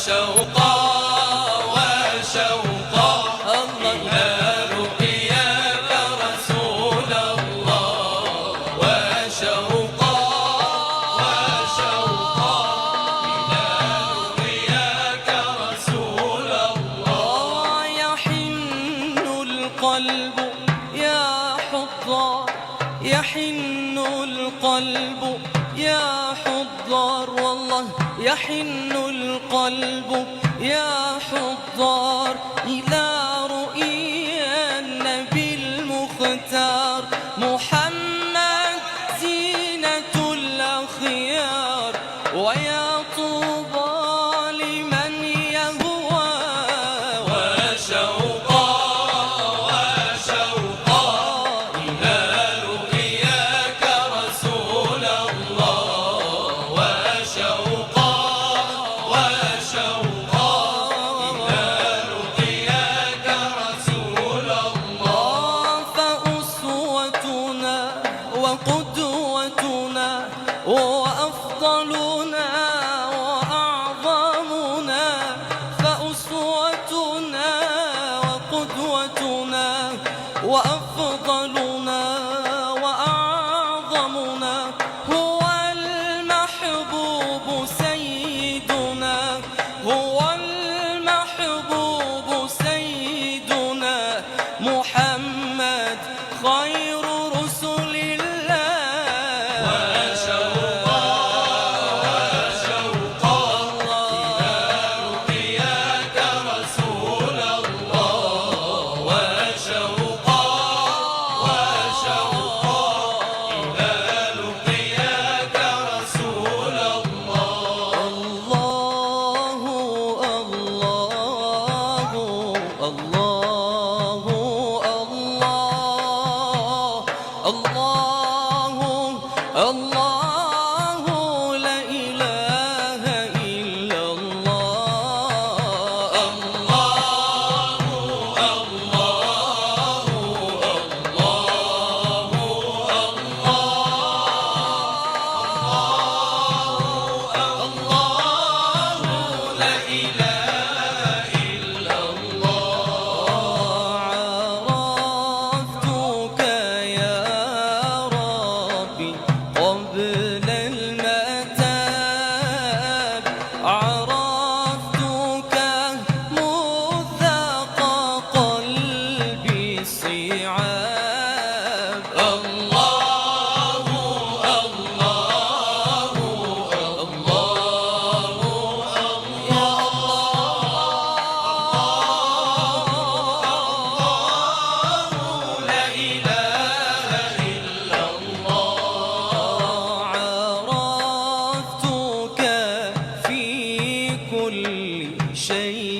وشوقا وشوقا إلى رؤياك رسول الله وشوقا وشوقا إلى رؤياك رسول الله يحن القلب يا حضار يحن القلب يا حضار والله يحن القلب يا حضار إلى رؤيا النبي المختار محمد زينة الأخيار ويا طوبى لمن يهوى وشوقا وشوقا إلى رؤياك رسول الله وشوقا وشوقا إلى رؤياك رسول الله فأسوتنا وقدوتنا وأفضلنا وأعظمنا فأسوتنا وقدوتنا وأفضلنا وأعظمنا هو المحبوب سيدنا هو المحبوب سيدنا محمد خير رسل الله وشوقا وشوقا إلى رؤياك رسول الله وشوقا وشوقا إلى رؤياك رسول الله الله الله الله الله الله لا إله إلا الله الله الله الله لا إله إلا الله عرفتك يا ربي قبل المتاب عرفتك مذ ذاق قلبي الصعاب الله الله لا إله إلا الله عرفتك في كل شيء